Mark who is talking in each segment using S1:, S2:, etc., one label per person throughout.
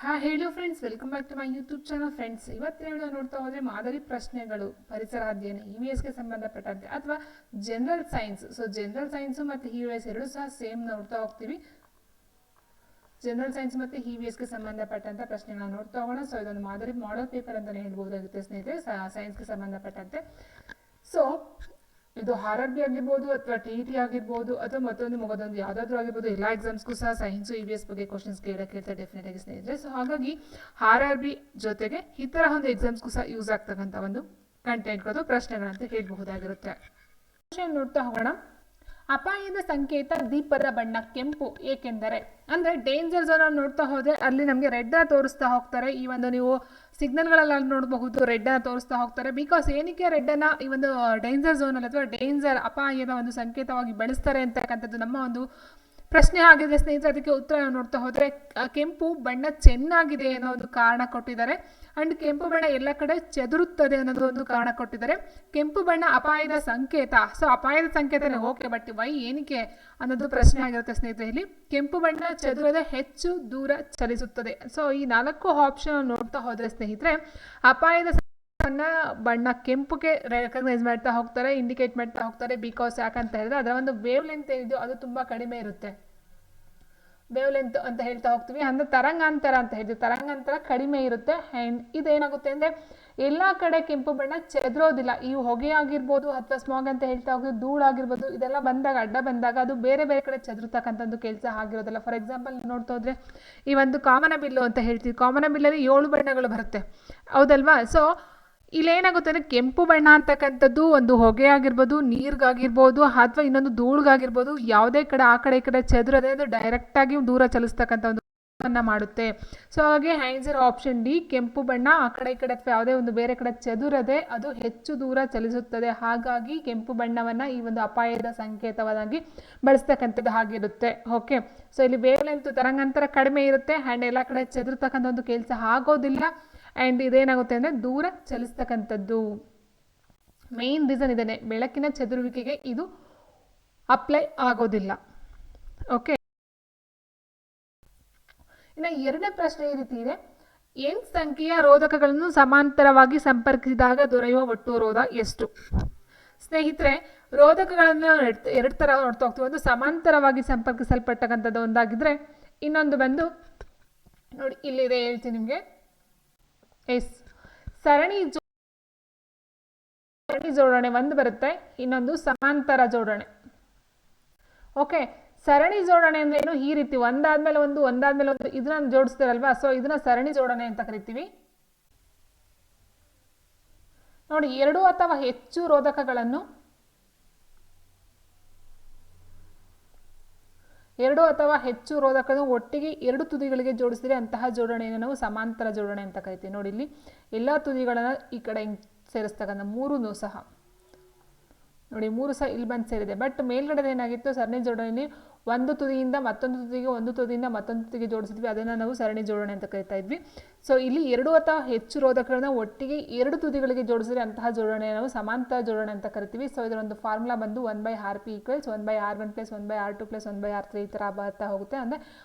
S1: ಹೇಳೋ friends, welcome back to my YouTube channel. Friends, ಇವತ್ತಿನ video ನೋಡ್ತಾ ಹೋದ್ರೆ ಮಾದರಿ ಪ್ರಶ್ನೆಗಳು ಪರಿಸರ ಅಧ್ಯಯನ EVSಗೆ ಸಂಬಂಧಪಟ್ಟಂತೆ ಅಥವಾ general science. So general science ಮತ್ತು EVS ಎರಡು ಸಹ ಸೇಮ್ ನೋಡ್ತಾ ಹೋಗ್ತೀವಿ. ಜನರಲ್ ಸೈನ್ಸ್ ಮತ್ತು EVSಗೆ ಸಂಬಂಧಪಟ್ಟಂತ ಪ್ರಶ್ನೆಗಳನ್ನ ನೋಡ್ತಾ ಹೋಗೋಣ. ಸೊ ಇದೊಂದು ಮಾದರಿ ಮಾಡೆಲ್ ಪೇಪರ್ ಅಂತಾನೆ ಹೇಳ್ಬಹುದಾಗುತ್ತೆ ಸ್ನೇಹಿತರೆ, ಸೈನ್ಸ್ಗೆ ಸಂಬಂಧಪಟ್ಟಂತೆ. ಸೊ ಇದು RRB ಆಗಿರ್ಬೋದು ಅಥವಾ TET ಆಗಿರ್ಬೋದು ಅಥವಾ ಮತ್ತೊಂದು ಯಾವುದಾದ್ರೂ ಆಗಿರ್ಬೋದು, ಎಲ್ಲ ಎಕ್ಸಾಮ್ಸ್ಗೂ ಸಹ ಸೈನ್ಸ್ EVS ಬಗ್ಗೆ ಕ್ವಶನ್ಸ್ ಕೇಳ್ತಾ ಡೆಫಿನೆಟ್ ಆಗಿ ಸ್ನೇಹಿತರೆ. ಸೊ ಹಾಗಾಗಿ RRB ಜೊತೆಗೆ ಈ ತರ ಒಂದು ಎಕ್ಸಾಮ್ಸ್ಗೂ ಸಹ ಯೂಸ್ ಆಗ್ತಕ್ಕಂಥ ಒಂದು ಕಂಟೆಂಟ್ಗಳು ಪ್ರಶ್ನೆಗಳಂತ ಹೇಳ್ಬಹುದಾಗಿರುತ್ತೆ. ನೋಡ್ತಾ ಹೋಗೋಣ. ಅಪಾಯದ ಸಂಕೇತ ದೀಪದ ಬಣ್ಣ ಕೆಂಪು ಏಕೆಂದರೆ, ಅಂದ್ರೆ ಡೇಂಜರ್ ಝೋನ್ ಅನ್ನು ನೋಡ್ತಾ ಹೋದ್ರೆ ಅಲ್ಲಿ ನಮಗೆ ರೆಡ್ ತೋರಿಸ್ತಾ ಹೋಗ್ತಾರೆ. ಈ ಒಂದು ನೀವು ಸಿಗ್ನಲ್ಗಳಲ್ಲಿ ನೋಡಬಹುದು, ರೆಡ್ ತೋರಿಸ್ತಾ ಹೋಗ್ತಾರೆ. ಬಿಕಾಸ್ ಏನಕ್ಕೆ ರೆಡ್ ಅನ್ನ ಈ ಒಂದು ಡೇಂಜರ್ ಝೋನ್ ಅಲ್ಲಿ ಅಥವಾ ಡೇಂಜರ್ ಅಪಾಯದ ಒಂದು ಸಂಕೇತವಾಗಿ ಬಳಸ್ತಾರೆ ಅಂತಕ್ಕಂಥದ್ದು ನಮ್ಮ ಒಂದು ಪ್ರಶ್ನೆ ಆಗಿದೆ ಸ್ನೇಹಿತರೆ. ಅದಕ್ಕೆ ಉತ್ತರ ನೋಡ್ತಾ ಹೋದ್ರೆ ಕೆಂಪು ಬಣ್ಣ ಚೆನ್ನಾಗಿದೆ ಅನ್ನೋ ಒಂದು ಕಾರಣ ಕೊಟ್ಟಿದ್ದಾರೆ. ಅಂಡ್ ಕೆಂಪು ಬಣ್ಣ ಎಲ್ಲ ಕಡೆ ಚದುರುತ್ತದೆ ಅನ್ನೋದು ಒಂದು ಕಾರಣ ಕೊಟ್ಟಿದ್ದಾರೆ. ಕೆಂಪು ಬಣ್ಣ ಅಪಾಯದ ಸಂಕೇತ. ಸೊ ಅಪಾಯದ ಸಂಕೇತನೇ ಓಕೆ, ಬಟ್ ವೈ ಏನಕ್ಕೆ ಅನ್ನೋದು ಪ್ರಶ್ನೆ ಆಗಿರುತ್ತೆ ಸ್ನೇಹಿತರೆ. ಇಲ್ಲಿ ಕೆಂಪು ಬಣ್ಣ ಚದುರದೆ ಹೆಚ್ಚು ದೂರ ಚಲಿಸುತ್ತದೆ. ಸೊ ಈ 4 ಆಪ್ಷನ್ ನೋಡ್ತಾ ಹೋದ್ರೆ ಸ್ನೇಹಿತರೆ, ಅಪಾಯದ ಬಣ್ಣ ಕೆಂಪುಗೆ ರೆಕಗ್ನೈಸ್ ಮಾಡ್ತಾ ಹೋಗ್ತಾರೆ, ಇಂಡಿಕೇಟ್ ಮಾಡ್ತಾ ಹೋಗ್ತಾರೆ. ಬಿಕಾಸ್ ಯಾಕಂತ ಹೇಳಿದ್ರೆ ಅದರ ಒಂದು ವೇವ್ ಲೆಂತ್ ಏನಿದೆಯೋ ಅದು ತುಂಬಾ ಕಡಿಮೆ ಇರುತ್ತೆ. ವೇವ್ ಲೆಂತ್ ಅಂತ ಹೇಳ್ತಾ ಹೋಗ್ತೀವಿ, ಅಂದ್ರೆ ತರಂಗಾಂತರ ಅಂತ ಹೇಳ್ತೀವಿ. ತರಂಗಾಂತರ ಕಡಿಮೆ ಇರುತ್ತೆ. ಅಂಡ್ ಇದೇನಾಗುತ್ತೆ ಅಂದ್ರೆ ಎಲ್ಲಾ ಕಡೆ ಕೆಂಪು ಬಣ್ಣ ಚೆದರೋದಿಲ್ಲ. ಈ ಹೊಗೆ ಆಗಿರ್ಬೋದು ಅಥವಾ ಸ್ಮಾಗ್ ಅಂತ ಹೇಳ್ತಾ ಹೋಗ್ತೀವಿ, ಧೂಳಾಗಿರ್ಬೋದು, ಇದೆಲ್ಲ ಬಂದಾಗ ಅಡ್ಡ ಬಂದಾಗ ಅದು ಬೇರೆ ಬೇರೆ ಕಡೆ ಚದುರ್ತಕ್ಕಂಥದ್ದು ಕೆಲಸ ಆಗಿರೋದಿಲ್ಲ. ಫಾರ್ ಎಕ್ಸಾಂಪಲ್ ನೋಡ್ತಾ ಹೋದ್ರೆ ಈ ಒಂದು ಕಾಮನ ಬಿಲ್ಲು ಅಂತ ಹೇಳ್ತೀವಿ. ಕಾಮನ ಬಿಲ್ಲಲ್ಲಿ 7 ಬಣ್ಣಗಳು ಬರುತ್ತೆ, ಹೌದಲ್ವಾ? ಸೊ ಇಲ್ಲೇನಾಗುತ್ತೆ ಅಂದ್ರೆ ಕೆಂಪು ಬಣ್ಣ ಅಂತಕ್ಕಂಥದ್ದು ಒಂದು ಹೊಗೆ ಆಗಿರ್ಬೋದು, ನೀರ್ಗಾಗಿರ್ಬೋದು ಅಥವಾ ಇನ್ನೊಂದು ಧೂಳ್ಗಾಗಿರ್ಬೋದು, ಯಾವುದೇ ಕಡೆ ಆ ಕಡೆ ಈ ಕಡೆ ಚದುರದೆ ಅದು ಡೈರೆಕ್ಟ್ ಆಗಿ ದೂರ ಚಲಿಸ್ತಕ್ಕಂಥ ಒಂದು ಮಾಡುತ್ತೆ. ಸೊ ಹಾಗೆ ಆನ್ಸರ್ ಆಪ್ಷನ್ ಡಿ, ಕೆಂಪು ಬಣ್ಣ ಆ ಕಡೆ ಈ ಕಡೆ ಅಥವಾ ಯಾವುದೇ ಒಂದು ಬೇರೆ ಕಡೆ ಚದುರದೆ ಅದು ಹೆಚ್ಚು ದೂರ ಚಲಿಸುತ್ತದೆ. ಹಾಗಾಗಿ ಕೆಂಪು ಬಣ್ಣವನ್ನ ಈ ಒಂದು ಅಪಾಯದ ಸಂಕೇತವಾಗಿ ಬಳಸ್ತಕ್ಕಂಥದ್ದು ಆಗಿರುತ್ತೆ. ಓಕೆ, ಸೊ ಇಲ್ಲಿ ವೇವ್ ಲೆಂತ್ ತರಂಗಾಂತರ ಕಡಿಮೆ ಇರುತ್ತೆ ಅಂಡ್ ಎಲ್ಲ ಕಡೆ ಚದುರ್ತಕ್ಕಂಥ ಒಂದು ಕೆಲಸ ಆಗೋದಿಲ್ಲ. ಅಂಡ್ ಇದೇನಾಗುತ್ತೆ ಅಂದ್ರೆ ದೂರ ಚಲಿಸ್ತಕ್ಕಂಥದ್ದು. ಮೇನ್ ರೀಸನ್ ಇದೇನೆ, ಬೆಳಕಿನ ಚದುರುವಿಕೆಗೆ ಇದು ಅಪ್ಲೈ ಆಗೋದಿಲ್ಲ. ಓಕೆ, ಇನ್ನು 2ನೇ ಪ್ರಶ್ನೆ ಈ ರೀತಿ ಇದೆ. n ಸಂಖ್ಯೆಯ ರೋಧಕಗಳನ್ನು ಸಮಾಂತರವಾಗಿ ಸಂಪರ್ಕಿಸಿದಾಗ ದೊರೆಯುವ ಒಟ್ಟು ರೋಧ ಎಷ್ಟು? ಸ್ನೇಹಿತರೆ, ರೋಧಕಗಳನ್ನು 2 ತರ ನೋಡ್ತಾ ಹೋಗ್ತೀವಿ. ಒಂದು ಸಮಾಂತರವಾಗಿ ಸಂಪರ್ಕಿಸಲ್ಪಟ್ಟಂಥದ್ದು ಒಂದಾಗಿದ್ರೆ, ಇನ್ನೊಂದು ಬಂದು ನೋಡಿ ಇಲ್ಲಿದೆ, ಹೇಳ್ತೀನಿ ನಿಮಗೆ. ಸರಣಿ ಜೋಡಣೆ ಒಂದು ಬರುತ್ತೆ, ಇನ್ನೊಂದು ಸಮಾಂತರ ಜೋಡಣೆ. ಓಕೆ, ಸರಣಿ ಜೋಡಣೆ ಅಂದ್ರೆ ಏನು? ಈ ರೀತಿ ಒಂದಾದ್ಮೇಲೆ ಒಂದು ಇದನ್ನ ಜೋಡಿಸ್ತಾರಲ್ವಾ, ಸೊ ಇದನ್ನ ಸರಣಿ ಜೋಡಣೆ ಅಂತ ಕರಿತೀವಿ. ನೋಡಿ, 2 ಅಥವಾ ಹೆಚ್ಚು ರೋಧಕಗಳನ್ನು ಒಟ್ಟಿಗೆ 2 ತುದಿಗಳಿಗೆ ಜೋಡಿಸಿದ್ರೆ ಅಂತಹ ಜೋಡಣೆಯನ್ನು ನಾವು ಸಮಾಂತರ ಜೋಡಣೆ ಅಂತ ಕರಿತೀವಿ. ನೋಡಿ, ಇಲ್ಲಿ ಎಲ್ಲಾ ತುದಿಗಳನ್ನ ಈ ಕಡೆ ಸೇರಿಸ್ತಕ್ಕಂಥ 3 ಸಹ ನೋಡಿ, 3 ಸಹ ಇಲ್ಲಿ ಬಂದು ಸೇರಿದೆ. ಬಟ್ ಮೇಲ್ಗಡೆ ಏನಾಗಿತ್ತು, ಸರಣಿ ಜೋಡಣೆ ಒಂದು ತುದಿಯಿಂದ ಮತ್ತೊಂದು ತುದಿಗೆ, ಒಂದು ತುದಿಯಿಂದ ಮತ್ತೊಂದು ತುದಿಗೆ ಜೋಡಿಸಿದ್ವಿ, ಅದನ್ನ ನಾವು ಸರಣಿ ಜೋಡಣೆ ಅಂತ ಕರಿತಾ ಇದ್ವಿ. ಸೊ ಇಲ್ಲಿ 2 ಅಥವಾ ಹೆಚ್ಚು ರೋಧಕಗಳನ್ನ ಒಟ್ಟಿಗೆ 2 ತುದಿಗಳಿಗೆ ಜೋಡಿಸಿದ್ರೆ ಅಂತಹ ಜೋಡಣೆ ನಾವು ಸಮಾಂತರ ಜೋಡಣೆ ಅಂತ ಕರಿತೀವಿ. ಸೊ ಇದರ ಒಂದು ಫಾರ್ಮುಲಾ ಬಂದು 1/Rp = 1/R1 + 1/R2 + 1/R3 ಈ ತರ ಬರ್ತಾ ಹೋಗುತ್ತೆ. ಅಂದ್ರೆ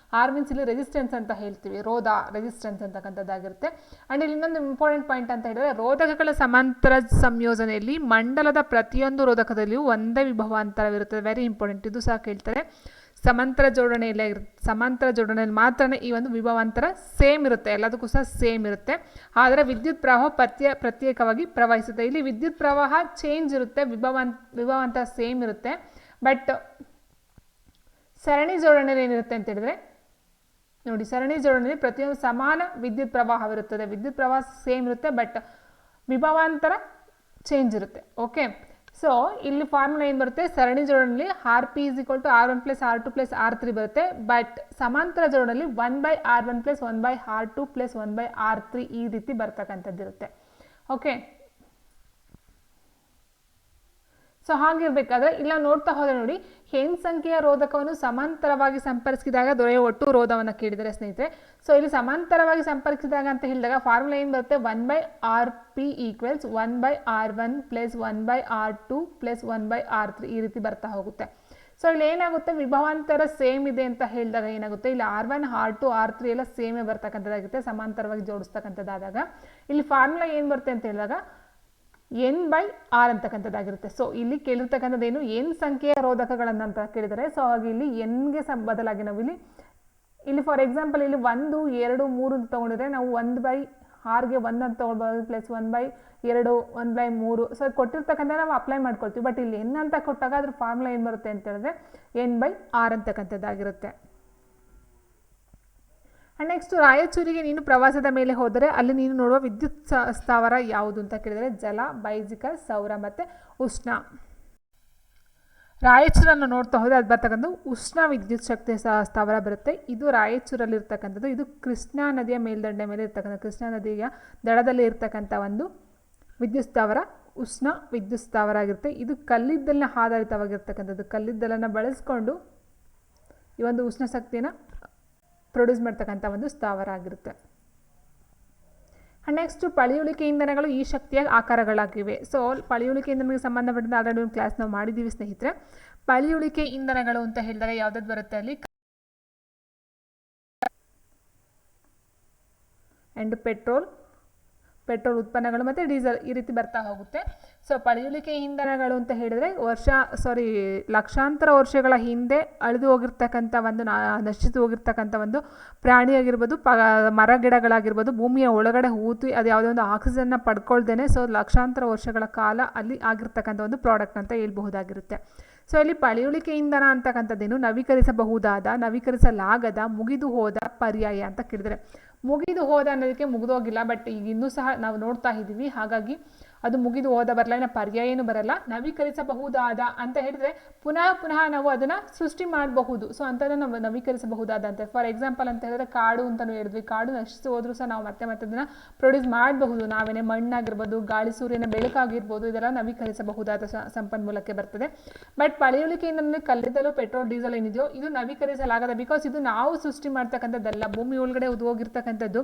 S1: R ಮೀನ್ಸ್ ಇಲ್ಲಿ ರೆಸಿಸ್ಟೆನ್ಸ್ ಅಂತ ಹೇಳ್ತೀವಿ, ರೋಧ ರೆಸಿಸ್ಟೆನ್ಸ್ ಅಂತಕ್ಕಂಥದ್ದಾಗಿರುತ್ತೆ. ಅಂಡ್ ಇಲ್ಲಿ ಇನ್ನೊಂದು ಇಂಪಾರ್ಟೆಂಟ್ ಪಾಯಿಂಟ್ ಅಂತ ಹೇಳಿದ್ರೆ, ರೋಧಕಗಳ ಸಮಾಂತರ ಸಂಯೋಜನೆಯಲ್ಲಿ ಮಂಡಲದ ಪ್ರತಿಯೊಂದು ರೋಧಕದಲ್ಲಿಯೂ ಒಂದೇ ವಿಭವಾಂತರವಿರುತ್ತದೆ. ವೆರಿ ಇಂಪಾರ್ಟೆಂಟ್, ಇದು ಸಹ ಕೇಳ್ತಾರೆ. ಸಮಾಂತರ ಜೋಡಣೆಯಲ್ಲಿ ಮಾತ್ರ ಈ ಒಂದು ವಿಭವಾಂತರ ಸೇಮ್ ಇರುತ್ತೆ, ಎಲ್ಲದಕ್ಕೂ ಸಹ ಸೇಮ್ ಇರುತ್ತೆ. ಆದರೆ ವಿದ್ಯುತ್ ಪ್ರವಾಹ ಪ್ರತ್ಯೇಕವಾಗಿ ಪ್ರವಹಿಸುತ್ತೆ. ಇಲ್ಲಿ ವಿದ್ಯುತ್ ಪ್ರವಾಹ ಚೇಂಜ್ ಇರುತ್ತೆ, ವಿಭವಾಂತರ ಸೇಮ್ ಇರುತ್ತೆ. ಬಟ್ ಸರಣಿ ಜೋಡಣೆಯಲ್ಲಿ ಏನಿರುತ್ತೆ ಅಂತ ಹೇಳಿದ್ರೆ, ನೋಡಿ, ಸರಣಿ ಜೋಡಣೆಯಲ್ಲಿ ಪ್ರತಿಯೊಂದು ಸಮಾನ ವಿದ್ಯುತ್ ಪ್ರವಾಹವಿರುತ್ತದೆ. ವಿದ್ಯುತ್ ಪ್ರವಾಹ ಸೇಮ್ ಇರುತ್ತೆ, ಬಟ್ ವಿಭವಾಂತರ ಚೇಂಜ್ ಇರುತ್ತೆ. ಓಕೆ, ಸೊ ಇಲ್ಲಿ ಫಾರ್ಮುಲಾ ಏನು ಬರುತ್ತೆ, ಸರಣಿ ಜೋಡಣೆಯಲ್ಲಿ Rp = R1 + R2 + R3 ಬರುತ್ತೆ. ಬಟ್ ಸಮಾಂತರ ಜೋಡಣೆಯಲ್ಲಿ 1/R1 + 1/R2 + 1/R3 ಈ ರೀತಿ ಬರ್ತಕ್ಕಂಥದ್ದು ಇರುತ್ತೆ. ಓಕೆ, ಸೊ ಹಾಗಿರ್ಬೇಕಾದ್ರೆ ಇಲ್ಲ ನೋಡ್ತಾ ಹೋದ್ರೆ ನೋಡಿ, n ಸಂಖ್ಯೆಯ ರೋಧಕವನ್ನು ಸಮಾಂತರವಾಗಿ ಸಂಪರ್ಕಿಸಿದಾಗ ದೊರೆಯುವ ಒಟ್ಟು ರೋಧವನ್ನು ಕೇಳಿದರೆ ಸ್ನೇಹಿತರೆ. ಸೊ ಇಲ್ಲಿ ಸಮಾಂತರವಾಗಿ ಸಂಪರ್ಕಿಸಿದಾಗ ಅಂತ ಹೇಳಿದಾಗ ಫಾರ್ಮುಲಾ ಏನು ಬರುತ್ತೆ, 1/Rp = 1/R1 + 1/R2 + 1/R3 ಈ ರೀತಿ ಬರ್ತಾ ಹೋಗುತ್ತೆ. ಸೊ ಇಲ್ಲಿ ಏನಾಗುತ್ತೆ, ವಿಭವಾಂತರ ಸೇಮ್ ಇದೆ ಅಂತ ಹೇಳಿದಾಗ ಏನಾಗುತ್ತೆ, ಇಲ್ಲಿ R1 R2 R3 ಎಲ್ಲ ಸೇಮೇ ಬರ್ತಕ್ಕಂಥದ್ದಾಗುತ್ತೆ, ಸಮಾಂತರವಾಗಿ ಜೋಡಿಸ್ತಕ್ಕಂಥದ್ದಾದಾಗ. ಇಲ್ಲಿ ಫಾರ್ಮುಲಾ ಏನು ಬರುತ್ತೆ ಅಂತ ಹೇಳಿದಾಗ N/R ಅಂತಕ್ಕಂಥದ್ದಾಗಿರುತ್ತೆ. ಸೊ ಇಲ್ಲಿ ಕೇಳಿರ್ತಕ್ಕಂಥದ್ದೇನು, N ಸಂಖ್ಯೆಯ ರೋಧಕಗಳನ್ನು ಅಂತ ಕೇಳಿದರೆ, ಸೊ ಹಾಗೆ ಇಲ್ಲಿ Nಗೆ ಬದಲಾಗಿ ನಾವು ಇಲ್ಲಿ ಫಾರ್ ಎಕ್ಸಾಂಪಲ್ ಇಲ್ಲಿ 1 2 3 ಅಂತ ತೊಗೊಂಡಿದ್ರೆ ನಾವು 1/R ಗೆ 1 ಅಂತ ತೊಗೊಳ್ಬೋದು, ಪ್ಲಸ್ 1/2 1/3. ಸೊ ಕೊಟ್ಟಿರ್ತಕ್ಕಂಥ ನಾವು ಅಪ್ಲೈ ಮಾಡ್ಕೊಳ್ತೀವಿ. ಬಟ್ ಇಲ್ಲಿ N ಅಂತ ಕೊಟ್ಟಾಗ ಅದ್ರ ಫಾರ್ಮುಲಾ ಏನು ಬರುತ್ತೆ ಅಂತ ಹೇಳಿದ್ರೆ N/R ಅಂತಕ್ಕಂಥದ್ದಾಗಿರುತ್ತೆ. ಆ್ಯಂಡ್ ನೆಕ್ಸ್ಟ್, ರಾಯಚೂರಿಗೆ ನೀನು ಪ್ರವಾಸದ ಮೇಲೆ ಹೋದರೆ ಅಲ್ಲಿ ನೀನು ನೋಡುವ ವಿದ್ಯುತ್ ಸ್ಥಾವರ ಯಾವುದು ಅಂತ ಕೇಳಿದರೆ ಜಲ, ಬೈಜಿಕ, ಸೌರ ಮತ್ತು ಉಷ್ಣ. ರಾಯಚೂರನ್ನು ನೋಡ್ತಾ ಹೋದರೆ ಅದು ಬರ್ತಕ್ಕಂಥ ಉಷ್ಣ ವಿದ್ಯುತ್ ಶಕ್ತಿ ಸ್ಥಾವರ ಬರುತ್ತೆ. ಇದು ರಾಯಚೂರಲ್ಲಿ ಇರ್ತಕ್ಕಂಥದ್ದು. ಇದು ಕೃಷ್ಣಾ ನದಿಯ ಮೇಲ್ದಂಡೆ ಮೇಲೆ ಇರ್ತಕ್ಕಂಥ, ಕೃಷ್ಣಾ ನದಿಯ ದಡದಲ್ಲಿ ಇರ್ತಕ್ಕಂಥ ಒಂದು ವಿದ್ಯುತ್ ಸ್ಥಾವರ ಉಷ್ಣ ವಿದ್ಯುತ್ ಸ್ಥಾವರ ಆಗಿರುತ್ತೆ. ಇದು ಕಲ್ಲಿದ್ದಲಿನ ಆಧಾರಿತವಾಗಿರ್ತಕ್ಕಂಥದ್ದು. ಕಲ್ಲಿದ್ದಲನ್ನು ಬಳಸ್ಕೊಂಡು ಈ ಒಂದು ಉಷ್ಣ ಶಕ್ತಿಯನ್ನು ಪ್ರೊಡ್ಯೂಸ್ ಮಾಡ್ತಕ್ಕಂಥ ಒಂದು ಸ್ಥಾವರ ಆಗಿರುತ್ತೆ. ನೆಕ್ಸ್ಟ್, ಪಳೆಯುಳಿಕೆ ಇಂಧನಗಳು ಈ ಶಕ್ತಿಯ ಆಕಾರಗಳಾಗಿವೆ. ಸೊ ಪಳೆಯುಳಿಕೆ ಇಂಧನಕ್ಕೆ ಸಂಬಂಧಪಟ್ಟಂತೆ ಆಲ್ರೆಡಿ ಒಂದು ಕ್ಲಾಸ್ ನಾವು ಮಾಡಿದ್ದೀವಿ ಸ್ನೇಹಿತರೆ. ಪಳೆಯುಳಿಕೆ ಇಂಧನಗಳು ಅಂತ ಹೇಳಿದಾಗ ಯಾವ್ದಾದ್ರು ಬರುತ್ತೆ ಅಲ್ಲಿ, ಆ್ಯಂಡ್ ಪೆಟ್ರೋಲ್ ಉತ್ಪನ್ನಗಳು ಮತ್ತು ಡೀಸೆಲ್ ಈ ರೀತಿ ಬರ್ತಾ ಹೋಗುತ್ತೆ. ಸೊ ಪಳೆಯುಳಿಕೆ ಇಂಧನಗಳು ಅಂತ ಹೇಳಿದರೆ ಲಕ್ಷಾಂತರ ವರ್ಷಗಳ ಹಿಂದೆ ಅಳಿದು ಹೋಗಿರ್ತಕ್ಕಂಥ ಒಂದು ನಶಿಸಿ ಹೋಗಿರ್ತಕ್ಕಂಥ ಒಂದು ಪ್ರಾಣಿಯಾಗಿರ್ಬೋದು, ಮರ ಗಿಡಗಳಾಗಿರ್ಬೋದು, ಭೂಮಿಯ ಒಳಗಡೆ ಹೂತು ಅದು ಯಾವುದೋ ಒಂದು ಆಕ್ಸಿಜನ್ನ ಪಡ್ಕೊಳ್ದೇನೆ ಸೊ ಲಕ್ಷಾಂತರ ವರ್ಷಗಳ ಕಾಲ ಅಲ್ಲಿ ಆಗಿರ್ತಕ್ಕಂಥ ಒಂದು ಪ್ರಾಡಕ್ಟ್ ಅಂತ ಹೇಳ್ಬಹುದಾಗಿರುತ್ತೆ. ಸೊ ಇಲ್ಲಿ ಪಳೆಯುಳಿಕೆ ಇಂಧನ ಅಂತಕ್ಕಂಥದ್ದೇನು, ನವೀಕರಿಸಲಾಗದ ಮುಗಿದು ಹೋದ ಪರ್ಯಾಯ ಅಂತ ಕೇಳಿದರೆ, ಮುಗಿದು ಹೋದ ಅನ್ನೋದಕ್ಕೆ ಮುಗಿದೋಗಿಲ್ಲ, ಬಟ್ ಈಗ ಇನ್ನೂ ಸಹ ನಾವು ನೋಡ್ತಾ ಇದ್ದೀವಿ. ಹಾಗಾಗಿ ಅದು ಮುಗಿದು ಹೋದ ಬರಲ್ಲ, ಇನ್ನು ಪರ್ಯಾಯ ಏನು ಬರಲ್ಲ. ನವೀಕರಿಸಬಹುದಾದ ಅಂತ ಹೇಳಿದರೆ ಪುನಃ ನಾವು ಅದನ್ನು ಸೃಷ್ಟಿ ಮಾಡಬಹುದು. ಸೊ ಅಂಥದ್ದನ್ನು ನಾವು ನವೀಕರಿಸಬಹುದಾದ ಅಂತ. ಫಾರ್ ಎಕ್ಸಾಂಪಲ್ ಅಂತ ಹೇಳಿದ್ರೆ ಕಾಡು ಅಂತಲೂ ಹೇಳಿದ್ವಿ. ಕಾಡು ನಶಿಸಿ ಹೋದ್ರೂ ಸಹ ನಾವು ಮತ್ತೆ ಅದನ್ನು ಪ್ರೊಡ್ಯೂಸ್ ಮಾಡಬಹುದು. ನಾವೇನೇ ಮಣ್ಣಾಗಿರ್ಬೋದು, ಗಾಳಿ ಸೂರ್ಯನ ಬೆಳಕಾಗಿರ್ಬೋದು, ಇದೆಲ್ಲ ನವೀಕರಿಸಬಹುದಾದ ಸಂಪನ್ಮೂಲಕ್ಕೆ ಬರ್ತದೆ. ಬಟ್ ಪಳೆಯುಳಿಕೆಯಿಂದ ಕಲ್ಲಿದ್ದಲು, ಪೆಟ್ರೋಲ್, ಡೀಸೆಲ್ ಏನಿದೆಯೋ ಇದು ನವೀಕರಿಸಲಾಗದ. ಬಿಕಾಸ್ ಇದು ನಾವು ಸೃಷ್ಟಿ ಮಾಡ್ತಕ್ಕಂಥದ್ದಲ್ಲ, ಭೂಮಿ ಒಳಗಡೆ ಹೋಗಿರ್ತಕ್ಕಂಥದ್ದು.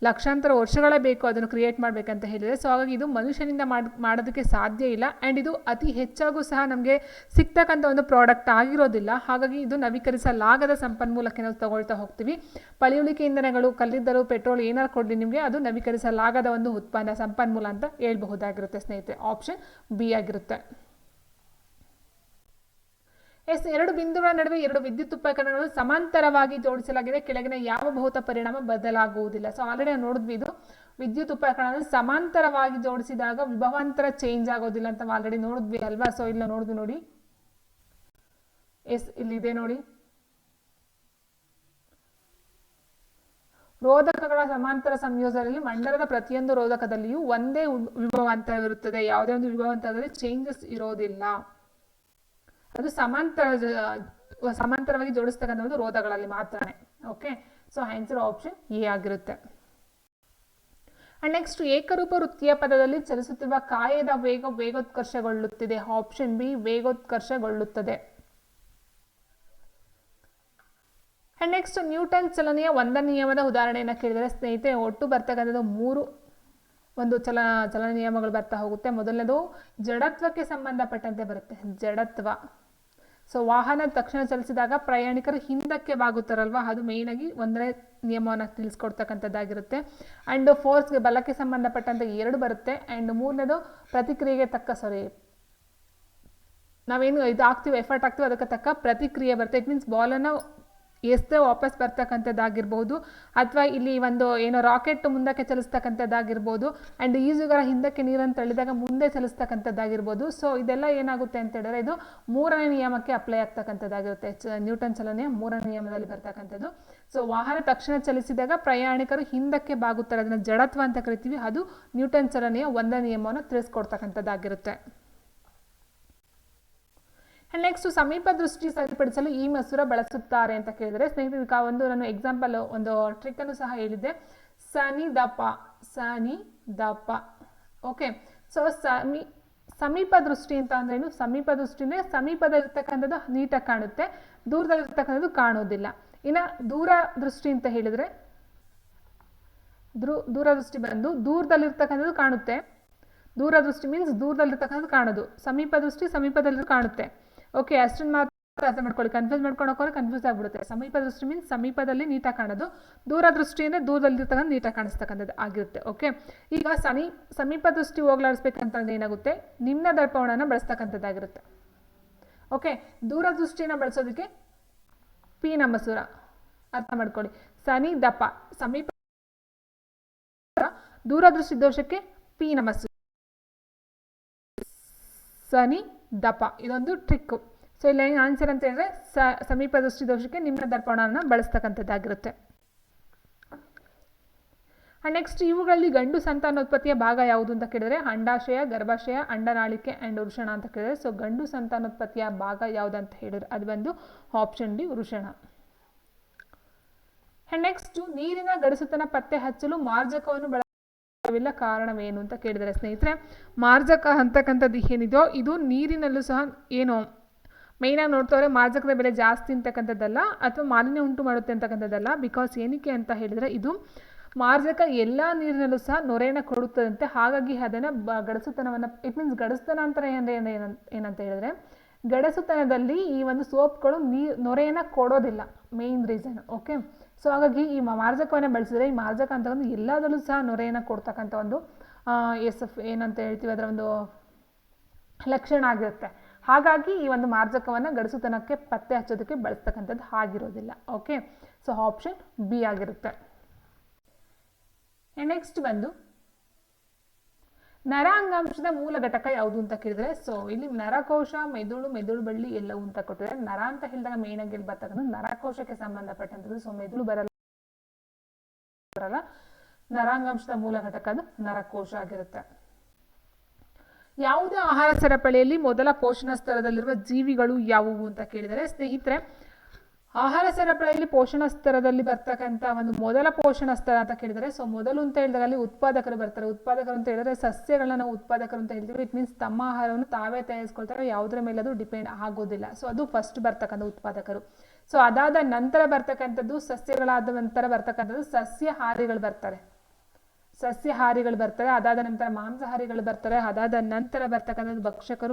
S1: ಲಕ್ಷಾಂತರ ವರ್ಷಗಳೇ ಬೇಕು ಅದನ್ನು ಕ್ರಿಯೇಟ್ ಮಾಡಬೇಕಂತ ಹೇಳಿದರೆ. ಸೊ ಹಾಗಾಗಿ ಇದು ಮನುಷ್ಯನಿಂದ ಮಾಡೋದಕ್ಕೆ ಸಾಧ್ಯ ಇಲ್ಲ. ಆ್ಯಂಡ್ ಇದು ಅತಿ ಹೆಚ್ಚಾಗೂ ಸಹ ನಮಗೆ ಸಿಗ್ತಕ್ಕಂಥ ಒಂದು ಪ್ರಾಡಕ್ಟ್ ಆಗಿರೋದಿಲ್ಲ. ಹಾಗಾಗಿ ಇದು ನವೀಕರಿಸಲಾಗದ ಸಂಪನ್ಮೂಲಕ್ಕೆ ನಾವು ತಗೊಳ್ತಾ ಹೋಗ್ತೀವಿ. ಪಳೆಯುಳಿಕೆ ಇಂಧನಗಳು, ಕಲ್ಲಿದ್ದಲು, ಪೆಟ್ರೋಲ್ ಏನಾರು ಕೊಡಲಿ ನಿಮಗೆ, ಅದು ನವೀಕರಿಸಲಾಗದ ಒಂದು ಉತ್ಪನ್ನ, ಸಂಪನ್ಮೂಲ ಅಂತ ಹೇಳ್ಬಹುದಾಗಿರುತ್ತೆ ಸ್ನೇಹಿತರೆ. ಆಪ್ಷನ್ ಬಿ ಆಗಿರುತ್ತೆ. ಎರಡು ಬಿಂದುಗಳ ನಡುವೆ ಎರಡು ವಿದ್ಯುತ್ ಉಪಕರಣಗಳು ಸಮಾಂತರವಾಗಿ ಜೋಡಿಸಲಾಗಿದೆ. ಕೆಳಗಿನ ಯಾವ ಭೌತ ಪರಿಣಾಮ ಬದಲಾಗುವುದಿಲ್ಲ. ಸೊ ಆಲ್ರೆಡಿ ನೋಡಿದ್ವಿ, ಇದು ವಿದ್ಯುತ್ ಉಪಕರಣಗಳು ಸಮಾಂತರವಾಗಿ ಜೋಡಿಸಿದಾಗ ವಿಭವಾಂತರ ಚೇಂಜ್ ಆಗೋದಿಲ್ಲ ಅಂತ ಆಲ್ರೆಡಿ ನೋಡಿದ್ವಿ ಅಲ್ವಾ. ಸೊ ಇಲ್ಲ ನೋಡಿದ್ವಿ ನೋಡಿ, ಇಲ್ಲಿದೆ ನೋಡಿ, ರೋಧಕಗಳ ಸಮಾಂತರ ಸಂಯೋಜನೆಯಲ್ಲಿ ಮಂಡಲದ ಪ್ರತಿಯೊಂದು ರೋಧಕದಲ್ಲಿಯೂ ಒಂದೇ ವಿಭವಾಂತರವಿರುತ್ತದೆ. ಯಾವುದೇ ಒಂದು ವಿಭವಾಂತರದಲ್ಲಿ ಚೇಂಜಸ್ ಇರೋದಿಲ್ಲ. ಅದು ಸಮಾಂತರವಾಗಿ ಜೋಡಿಸ್ತಕ್ಕಂಥ ಒಂದು ರೋಧಗಳಲ್ಲಿ ಮಾತ್ರನೇ. Okay, so answer option A ಆಗಿರುತ್ತೆ. ಅಂಡ್ ನೆಕ್ಸ್ಟ್, ಏಕರೂಪ ವೃತ್ತೀಯ ಪದದಲ್ಲಿ ಚಲಿಸುತ್ತಿರುವ ಕಾಯದ ವೇಗೋತ್ಕರ್ಷಗೊಳ್ಳುತ್ತಿದೆ. ಆಪ್ಷನ್ ಬಿ, ವೇಗೋತ್ಕರ್ಷಗೊಳ್ಳುತ್ತದೆ. ಅಂಡ್ ನೆಕ್ಸ್ಟ್, ನ್ಯೂಟನ್ ಚಲನೆಯ ಒಂದನೇ ನಿಯಮದ ಉದಾಹರಣೆಯನ್ನು ಕೇಳಿದರೆ ಸ್ನೇಹಿತರೆ, ಒಟ್ಟು ಬರ್ತಕ್ಕಂಥದ್ದು 3 ಒಂದು ಚಲನ ನಿಯಮಗಳು ಬರ್ತಾ ಹೋಗುತ್ತೆ. ಮೊದಲನೇದು ಜಡತ್ವಕ್ಕೆ ಸಂಬಂಧಪಟ್ಟಂತೆ ಬರುತ್ತೆ, ಜಡತ್ವ. ಸೊ ವಾಹನ ತಕ್ಷಣ ಚಲಿಸಿದಾಗ ಪ್ರಯಾಣಿಕರು ಹಿಂದಕ್ಕೆ ಬಾಗುತ್ತಾರಲ್ವ, ಅದು ಮೇಯ್ನಾಗಿ ಒಂದನೇ ನಿಯಮವನ್ನು ತಿಳಿಸ್ಕೊಡ್ತಕ್ಕಂಥದ್ದಾಗಿರುತ್ತೆ. ಆ್ಯಂಡ್ ಫೋರ್ಸ್ಗೆ, ಬಲಕ್ಕೆ ಸಂಬಂಧಪಟ್ಟಂತೆ 2 ಬರುತ್ತೆ. ಆ್ಯಂಡ್ ಮೂರನೇದು ಪ್ರತಿಕ್ರಿಯೆಗೆ ತಕ್ಕ ನಾವೇನು ಇದು ಹಾಕ್ತೀವಿ, ಎಫರ್ಟ್ ಹಾಕ್ತೀವಿ, ಅದಕ್ಕೆ ತಕ್ಕ ಪ್ರತಿಕ್ರಿಯೆ ಬರುತ್ತೆ. ಇಟ್ ಮೀನ್ಸ್ ಬಾಲನ್ನು ಎಷ್ಟೇ ವಾಪಸ್ ಬರ್ತಕ್ಕಂಥದ್ದಾಗಿರ್ಬೋದು, ಅಥವಾ ಇಲ್ಲಿ ಒಂದು ಏನೋ ರಾಕೆಟ್ ಮುಂದಕ್ಕೆ ಚಲಿಸ್ತಕ್ಕಂಥದ್ದಾಗಿರ್ಬೋದು, ಆ್ಯಂಡ್ ಈಜುಗಾರ ಹಿಂದಕ್ಕೆ ನೀರನ್ನು ತಳ್ಳಿದಾಗ ಮುಂದೆ ಚಲಿಸ್ತಕ್ಕಂಥದ್ದಾಗಿರ್ಬೋದು. ಸೊ ಇದೆಲ್ಲ ಏನಾಗುತ್ತೆ ಅಂತ ಹೇಳಿದ್ರೆ ಇದು 3ನೇ ನಿಯಮಕ್ಕೆ ಅಪ್ಲೈ ಆಗ್ತಕ್ಕಂಥದ್ದಾಗಿರುತ್ತೆ. ನ್ಯೂಟನ್ ಚಲನೆಯ 3ನೇ ನಿಯಮದಲ್ಲಿ ಬರ್ತಕ್ಕಂಥದ್ದು. ಸೊ ವಾಹನ ತಕ್ಷಣ ಚಲಿಸಿದಾಗ ಪ್ರಯಾಣಿಕರು ಹಿಂದಕ್ಕೆ ಬಾಗುತ್ತಾರೆ, ಅದನ್ನು ಜಡತ್ವ ಅಂತ ಕರಿತೀವಿ. ಅದು ನ್ಯೂಟನ್ ಚಲನೆಯ 1ನೇ ನಿಯಮವನ್ನು ತಿಳಿಸ್ಕೊಡ್ತಕ್ಕಂಥದ್ದಾಗಿರುತ್ತೆ. ನೆಕ್ಸ್ಟ್, ಸಮೀಪ ದೃಷ್ಟಿ ಸರಿಪಡಿಸಲು ಈ ಮಸೂರ ಬಳಸುತ್ತಾರೆ ಅಂತ ಕೇಳಿದರೆ ಸ್ನೇಹಿತರೆ, ಒಂದು ನಾನು ಎಕ್ಸಾಂಪಲ್ ಒಂದು ಟ್ರಿಕ್ ಅನ್ನು ಸಹ ಹೇಳಿದ್ದೆ, ಸನಿ ದಪ. ಓಕೆ, ಸೊ ಸಮೀಪ ದೃಷ್ಟಿ ಅಂತ ಅಂದ್ರೇನು, ಸಮೀಪ ದೃಷ್ಟಿನೇ ಸಮೀಪದಲ್ಲಿರ್ತಕ್ಕಂಥದ್ದು ನೀಟಾಗಿ ಕಾಣುತ್ತೆ, ದೂರದಲ್ಲಿರ್ತಕ್ಕಂಥದ್ದು ಕಾಣೋದಿಲ್ಲ. ಇನ್ನು ದೂರ ದೃಷ್ಟಿ ಅಂತ ಹೇಳಿದರೆ ದೂರದೃಷ್ಟಿ ಬಂದು ದೂರದಲ್ಲಿರ್ತಕ್ಕಂಥದ್ದು ಕಾಣುತ್ತೆ. ದೂರದೃಷ್ಟಿ ಮೀನ್ಸ್ ದೂರದಲ್ಲಿರ್ತಕ್ಕಂಥದ್ದು ಕಾಣೋದು, ಸಮೀಪ ದೃಷ್ಟಿ ಸಮೀಪದಲ್ಲಿ ಕಾಣುತ್ತೆ. ಓಕೆ, ಅಷ್ಟನ್ನು ಮಾತ್ರ ಅರ್ಥ ಮಾಡ್ಕೊಳ್ಳಿ, ಕನ್ಫ್ಯೂಸ್ ಮಾಡ್ಕೊಳಕ್ಕೆ ಕನ್ಫ್ಯೂಸ್ ಆಗ್ಬಿಡುತ್ತೆ. ಸಮೀಪ ದೃಷ್ಟಿ ಮೀನ್ಸ್ ಸಮೀಪದಲ್ಲಿ ನೀಟಾಗಿ ಕಾಣೋದು, ದೂರ ದೃಷ್ಟಿ ಅಂದರೆ ದೂರದಲ್ಲಿರ್ತಕ್ಕಂಥ ನೀಟಾಗಿ ಕಾಣಿಸ್ತಕ್ಕಂಥದ್ದು ಆಗಿರುತ್ತೆ. ಓಕೆ, ಈಗ ಸಮೀಪ ದೃಷ್ಟಿ ಹೋಗ್ಲಾಡಿಸ್ಬೇಕಂತಂದ್ರೆ ಏನಾಗುತ್ತೆ, ನಿಮ್ನ ದರ್ಪಣನ ಬಳಸ್ತಕ್ಕಂಥದ್ದಾಗಿರುತ್ತೆ. ಓಕೆ, ದೂರದೃಷ್ಟಿನ ಬಳಸೋದಕ್ಕೆ ಪಿ ನಮಸ್ಸುರ ಅರ್ಥ ಮಾಡ್ಕೊಳ್ಳಿ. ಸನಿ ದಪ ಸಮೀಪ, ದೂರದೃಷ್ಟಿ ದೋಷಕ್ಕೆ ಪಿ ನಮಸ್ಸು, ಸನಿ ದಪ ಇದೊಂದು ಟ್ರಿಕ್. ಸೊ ಇಲ್ಲಿ ಆನ್ಸರ್ ಅಂತ ಹೇಳಿದ್ರೆ ಸಮೀಪ ದೃಷ್ಟಿ ದೋಷಕ್ಕೆ ನಿಮ್ನ ದರ್ಪಣನ ಬಳಸ್ತಕ್ಕಂಥದ್ದಾಗಿರುತ್ತೆ. ನೆಕ್ಸ್ಟ್ ಇವುಗಳಲ್ಲಿ ಗಂಡು ಸಂತಾನೋತ್ಪತ್ತಿಯ ಭಾಗ ಯಾವುದು ಅಂತ ಕೇಳಿದ್ರೆ ಅಂಡಾಶಯ, ಗರ್ಭಾಶಯ, ಅಂಡನಾಳಿಕೆ ಅಂಡ್ ವೃಷಣ ಅಂತ ಕೇಳಿದ್ರೆ, ಸೊ ಗಂಡು ಸಂತಾನೋತ್ಪತ್ತಿಯ ಭಾಗ ಯಾವುದಂತ ಹೇಳಿದ್ರೆ ಅದು ಬಂದು ಆಪ್ಷನ್ ಡಿ ವೃಷಣ. ನೆಕ್ಸ್ಟ್ ನೀರಿನ ಗಡಸುತನ ಪತ್ತೆ ಹಚ್ಚಲು ಮಾರ್ಜಕವನ್ನು ಬಳಸಲಿಲ್ಲ ಕಾರಣವೇನು ಅಂತ ಕೇಳಿದರೆ ಸ್ನೇಹಿತರೆ, ಮಾರ್ಜಕ ಅಂತಕ್ಕಂಥದ್ದು ಏನಿದೆಯೋ ಇದು ನೀರಿನಲ್ಲೂ ಸಹ ಏನು ಮೇಯ್ನಾಗಿ ನೋಡ್ತವ್ರೆ, ಮಾರ್ಜಕದ ಬೆಲೆ ಜಾಸ್ತಿ ಅಂತಕ್ಕಂಥದ್ದಲ್ಲ ಅಥವಾ ಮಾಲಿನ್ಯ ಉಂಟು ಮಾಡುತ್ತೆ ಅಂತಕ್ಕಂಥದ್ದಲ್ಲ. ಬಿಕಾಸ್ ಏನಕ್ಕೆ ಅಂತ ಹೇಳಿದರೆ ಇದು ಮಾರ್ಜಕ ಎಲ್ಲ ನೀರಿನಲ್ಲೂ ಸಹ ನೊರೆನ ಕೊಡುತ್ತದಂತೆ, ಹಾಗಾಗಿ ಅದನ್ನು ಗಡಸುತನವನ್ನು ಇಟ್ ಮೀನ್ಸ್ ಗಡಸುತನ ಅಂತ ಏನಂತ ಹೇಳಿದ್ರೆ ಗಡಸುತನದಲ್ಲಿ ಈ ಒಂದು ಸೋಪ್ಗಳು ನೊರೆಯನ್ನು ಕೊಡೋದಿಲ್ಲ, ಮೇಯ್ನ್ ರೀಸನ್. ಓಕೆ, ಸೊ ಹಾಗಾಗಿ ಈ ಮಾರ್ಜಕವನ್ನು ಬಳಸಿದ್ರೆ ಈ ಮಾರ್ಜಕ ಅಂತ ಒಂದು ಎಲ್ಲದರಲ್ಲೂ ಸಹ ನೊರೆಯನ್ನು ಕೊಡ್ತಕ್ಕಂಥ ಒಂದು ಏನಂತ ಹೇಳ್ತೀವಿ ಅದರ ಒಂದು ಲಕ್ಷಣ ಆಗಿರುತ್ತೆ. ಹಾಗಾಗಿ ಈ ಒಂದು ಮಾರ್ಜಕವನ್ನು ಗಡಸುತನಕ್ಕೆ ಪತ್ತೆ ಹಚ್ಚೋದಕ್ಕೆ ಬಳಸ್ತಕ್ಕಂಥದ್ದು ಆಗಿರೋದಿಲ್ಲ. ಓಕೆ, ಸೊ ಆಪ್ಷನ್ ಬಿ ಆಗಿರುತ್ತೆ. ನೆಕ್ಸ್ಟ್ ಬಂದು ನರಾಂಗಾಂಶದ ಮೂಲ ಘಟಕ ಯಾವುದು ಅಂತ ಕೇಳಿದ್ರೆ, ಸೊ ಇಲ್ಲಿ ನರಕೋಶ, ಮೆದುಳು ಬಳ್ಳಿ ಎಲ್ಲವೂ ಅಂತ ಕೊಟ್ಟಿದ್ದಾರೆ. ನರ ಅಂತ ಹೇಳಿದಾಗ ಮೇನ್ ಆಗಿ ಇಲ್ಲಿ ಬರ್ತಕ್ಕಂಥ ನರಕೋಶಕ್ಕೆ ಸಂಬಂಧಪಟ್ಟಂಥದ್ದು. ಸೊ ಮೆದುಳು ಬರಲ್ಲ, ನರಾಂಗಾಂಶದ ಮೂಲ ಘಟಕ ಅದು ನರಕೋಶ ಆಗಿರುತ್ತೆ. ಯಾವುದೇ ಆಹಾರ ಸರಪಳಿಯಲ್ಲಿ ಮೊದಲ ಪೋಷಣ ಸ್ತರದಲ್ಲಿರುವ ಜೀವಿಗಳು ಯಾವುವು ಅಂತ ಕೇಳಿದರೆ ಸ್ನೇಹಿತರೆ, ಆಹಾರ ಸರಪಳಿಯಲ್ಲಿ ಪೋಷಣ ಸ್ತರದಲ್ಲಿ ಬರ್ತಕ್ಕಂಥ ಒಂದು ಮೊದಲ ಪೋಷಣ ಸ್ತರ ಅಂತ ಕೇಳಿದರೆ, ಸೊ ಮೊದಲು ಅಂತ ಹೇಳಿದಾಗ ಅಲ್ಲಿ ಉತ್ಪಾದಕರು ಬರ್ತಾರೆ. ಉತ್ಪಾದಕರು ಅಂತ ಹೇಳಿದ್ರೆ ಸಸ್ಯಗಳನ್ನ ನಾವು ಉತ್ಪಾದಕರು ಅಂತ ಹೇಳ್ತೀವಿ. ಇಟ್ ಮೀನ್ಸ್ ತಮ್ಮ ಆಹಾರವನ್ನು ತಾವೇ ತಯಾರಿಸ್ಕೊಳ್ತಾರೆ, ಯಾವುದರ ಮೇಲೆ ಅದು ಡಿಪೆಂಡ್ ಆಗೋದಿಲ್ಲ. ಸೊ ಅದು ಫಸ್ಟ್ ಬರ್ತಕ್ಕಂಥ ಉತ್ಪಾದಕರು. ಸೊ ಅದಾದ ನಂತರ ಬರ್ತಕ್ಕಂಥದ್ದು ಸಸ್ಯಗಳಾದ ನಂತರ ಬರ್ತಕ್ಕಂಥದ್ದು ಸಸ್ಯಹಾರಿಗಳು ಬರ್ತಾರೆ. ಅದಾದ ನಂತರ ಮಾಂಸಾಹಾರಿಗಳು ಬರ್ತಾರೆ. ಅದಾದ ನಂತರ ಬರ್ತಕ್ಕಂಥದ್ದು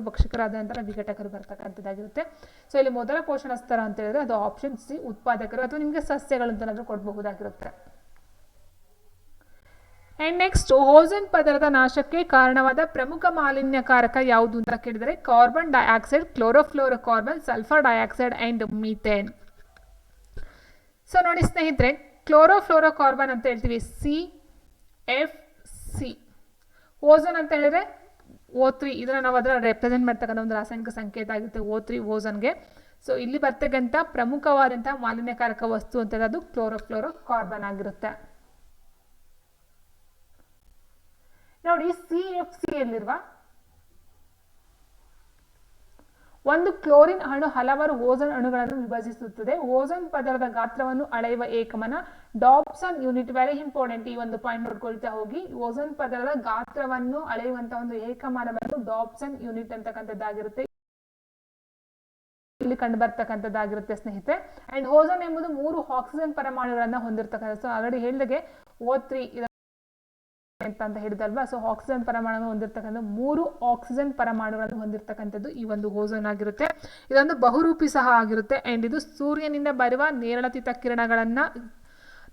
S1: ಭಕ್ಷಕರಾದ ನಂತರ ವಿಘಟಕರು ಬರ್ತಕ್ಕಂಥದ್ದಾಗಿರುತ್ತೆ. ಸೊ ಇಲ್ಲಿ ಮೊದಲ ಪೋಷಣ ಸ್ತರ ಅಂತ ಹೇಳಿದ್ರೆ ಅದು ಆಪ್ಷನ್ ಸಿ ಉತ್ಪಾದಕರು, ಅಥವಾ ನಿಮಗೆ ಸಸ್ಯಗಳು ಅಂತನಾದ್ರೂ ಕೊಡಬಹುದಾಗಿರುತ್ತೆ. ಅಂಡ್ ನೆಕ್ಸ್ಟ್ ಓಝೋನ್ ಪದರದ ನಾಶಕ್ಕೆ ಕಾರಣವಾದ ಪ್ರಮುಖ ಮಾಲಿನ್ಯಕಾರಕ ಯಾವುದು ಅಂತ ಕೇಳಿದರೆ carbon dioxide, chlorofluorocarbon, sulphur dioxide and methane. So ನೋಡಿ ಸ್ನೇಹಿತರೆ, ಕ್ಲೋರೋಫ್ಲೋರೋಕಾರ್ಬನ್ ಅಂತ ಹೇಳ್ತೀವಿ CFC. ಓಝೋನ್ ಅಂತ ಹೇಳಿದ್ರೆ O3, ಇದನ್ನ ನಾವು ಅದರ ರೆಪ್ರೆಸೆಂಟ್ ಮಾಡ್ತಕ್ಕಂಥ ಒಂದು ರಾಸಾಯನಿಕ ಸಂಕೇತ ಆಗುತ್ತೆ O3 ಓಝೋನ್ಗೆ. ಸೊ ಇಲ್ಲಿ ಬರ್ತಕ್ಕಂಥ ಪ್ರಮುಖವಾದಂತಹ ಮಾಲಿನ್ಯಕಾರಕ ವಸ್ತು ಅಂತ ಅದು ಕ್ಲೋರೋಫ್ಲೋರೋಕಾರ್ಬನ್ ಆಗಿರುತ್ತೆ. ನೋಡಿ CFC ಯಲ್ಲಿರುವ ಒಂದು ಕ್ಲೋರಿನ್ ಅಣು ಹಲವಾರು ಓಝೋನ್ ಅಣುಗಳನ್ನು ವಿಭಜಿಸುತ್ತದೆ. ಓಝೋನ್ ಪದರದ ಗಾತ್ರವನ್ನು ಅಳೆಯುವ ಏಕಮನ ಡಾಬ್ಸನ್ ಯೂನಿಟ್. ವೆರಿ ಇಂಪಾರ್ಟೆಂಟ್, ಈ ಒಂದು ಪಾಯಿಂಟ್ ನೋಡ್ಕೊಳ್ತಾ ಹೋಗಿ. ಓಝೋನ್ ಪದರದ ಗಾತ್ರವನ್ನು ಅಳೆಯುವಂತಹ ಒಂದು ಏಕಮಾನವನ್ನು ಡಾಬ್ಸನ್ ಯೂನಿಟ್ ಅಂತಕ್ಕಂಥದ್ದಾಗಿರುತ್ತೆ, ಇಲ್ಲಿ ಕಂಡು ಬರ್ತಕ್ಕಂಥದ್ದಾಗಿರುತ್ತೆ ಸ್ನೇಹಿತರೆ. ಅಂಡ್ ಓಝೋನ್ ಎಂಬುದು 3 ಆಕ್ಸಿಜನ್ ಪರಮಾಣುಗಳನ್ನ ಹೊಂದಿರತಕ್ಕಂಥ, ಆಲ್ರೆಡಿ ಹೇಳಿದಾಗೆ O3 ಅಂತ ಹೇಳಿದಲ್ವಾ. ಸೊ ಆಕ್ಸಿಜನ್ ಪರಮಾಣು ಹೊಂದಿರತಕ್ಕಂಥ 3 ಆಕ್ಸಿಜನ್ ಪರಮಾಣುಗಳನ್ನು ಹೊಂದಿರತಕ್ಕಂಥದ್ದು ಈ ಒಂದು ಓಝೋನ್ ಆಗಿರುತ್ತೆ. ಇದೊಂದು ಬಹುರೂಪಿ ಸಹ ಆಗಿರುತ್ತೆ. ಅಂಡ್ ಇದು ಸೂರ್ಯನಿಂದ ಬರುವ ನೇರಳಾತೀತ ಕಿರಣಗಳನ್ನ